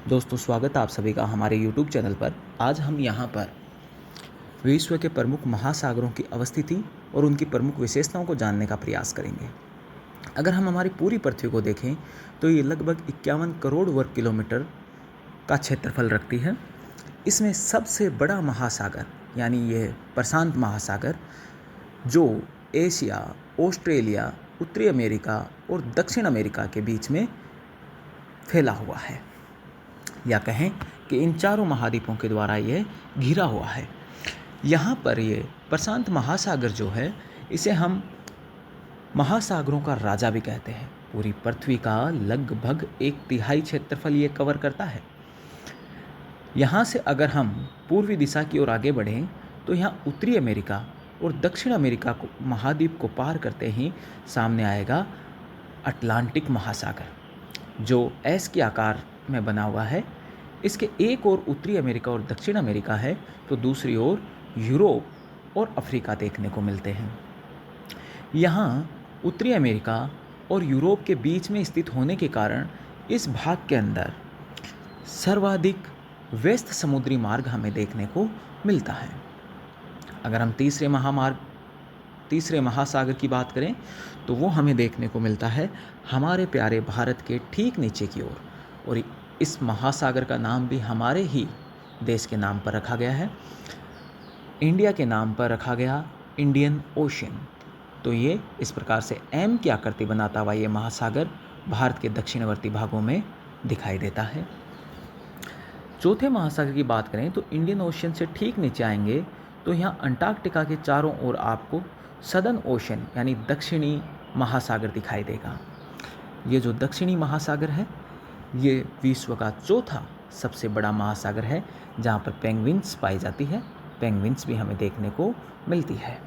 दोस्तों, स्वागत है आप सभी का हमारे YouTube चैनल पर। आज हम यहाँ पर विश्व के प्रमुख महासागरों की अवस्थिति और उनकी प्रमुख विशेषताओं को जानने का प्रयास करेंगे। अगर हम हमारी पूरी पृथ्वी को देखें तो ये लगभग 51 करोड़ वर्ग किलोमीटर का क्षेत्रफल रखती है। इसमें सबसे बड़ा महासागर यानी ये प्रशांत महासागर, जो एशिया, ऑस्ट्रेलिया, उत्तरी अमेरिका और दक्षिण अमेरिका के बीच में फैला हुआ है, या कहें कि इन चारों महाद्वीपों के द्वारा यह घिरा हुआ है। यहाँ पर ये प्रशांत महासागर जो है, इसे हम महासागरों का राजा भी कहते हैं। पूरी पृथ्वी का लगभग 1/3 क्षेत्रफल ये कवर करता है। यहाँ से अगर हम पूर्वी दिशा की ओर आगे बढ़ें तो यहाँ उत्तरी अमेरिका और दक्षिण अमेरिका को महाद्वीप को पार करते ही सामने आएगा अटलांटिक महासागर, जो एस के आकार में बना हुआ है। इसके एक ओर उत्तरी अमेरिका और दक्षिण अमेरिका है तो दूसरी ओर यूरोप और अफ्रीका देखने को मिलते हैं। यहाँ उत्तरी अमेरिका और यूरोप के बीच में स्थित होने के कारण इस भाग के अंदर सर्वाधिक व्यस्त समुद्री मार्ग हमें देखने को मिलता है। अगर हम तीसरे महासागर की बात करें तो वो हमें देखने को मिलता है हमारे प्यारे भारत के ठीक नीचे की ओर, और इस महासागर का नाम भी हमारे ही देश के नाम पर रखा गया है। इंडिया के नाम पर रखा गया इंडियन ओशन। तो ये इस प्रकार से एम की आकृति बनाता हुआ ये महासागर भारत के दक्षिणवर्ती भागों में दिखाई देता है। चौथे महासागर की बात करें तो इंडियन ओशन से ठीक नीचे आएंगे तो यहाँ अंटार्कटिका के चारों ओर आपको सदर्न ओशन यानी दक्षिणी महासागर दिखाई देगा। ये जो दक्षिणी महासागर है, ये विश्व का चौथा सबसे बड़ा महासागर है, जहाँ पर पेंगुइन्स पाई जाती है। पेंगुइन्स भी हमें देखने को मिलती है।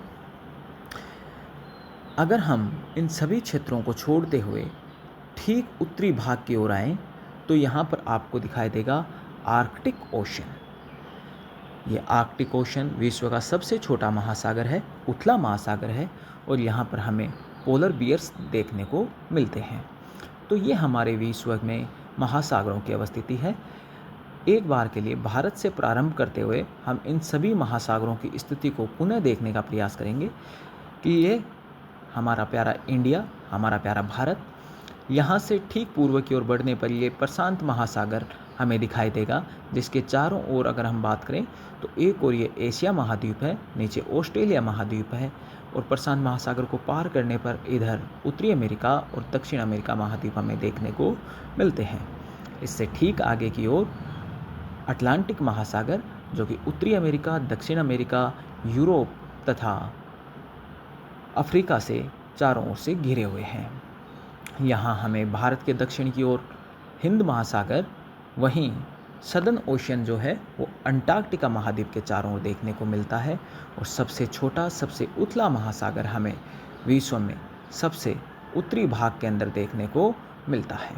अगर हम इन सभी क्षेत्रों को छोड़ते हुए ठीक उत्तरी भाग की ओर आएँ तो यहाँ पर आपको दिखाई देगा आर्कटिक ओशन। ये आर्कटिक ओशन विश्व का सबसे छोटा महासागर है, उथला महासागर है, और यहाँ पर हमें पोलर बियर्स देखने को मिलते हैं। तो ये हमारे विश्व में महासागरों की अवस्थिति है। एक बार के लिए भारत से प्रारंभ करते हुए हम इन सभी महासागरों की स्थिति को पुनः देखने का प्रयास करेंगे कि ये हमारा प्यारा इंडिया, हमारा प्यारा भारत, यहाँ से ठीक पूर्व की ओर बढ़ने पर ये प्रशांत महासागर हमें दिखाई देगा, जिसके चारों ओर अगर हम बात करें तो एक ओर ये एशिया महाद्वीप है, नीचे ऑस्ट्रेलिया महाद्वीप है, और प्रशांत महासागर को पार करने पर इधर उत्तरी अमेरिका और दक्षिण अमेरिका महाद्वीप हमें देखने को मिलते हैं। इससे ठीक आगे की ओर अटलांटिक महासागर, जो कि उत्तरी अमेरिका, दक्षिण अमेरिका, यूरोप तथा अफ्रीका से चारों ओर से घिरे हुए हैं। यहाँ हमें भारत के दक्षिण की ओर हिंद महासागर, वहीं सदर्न ओशन जो है वो अंटार्कटिका महाद्वीप के चारों ओर देखने को मिलता है, और सबसे छोटा, सबसे उथला महासागर हमें विश्व में सबसे उत्तरी भाग के अंदर देखने को मिलता है।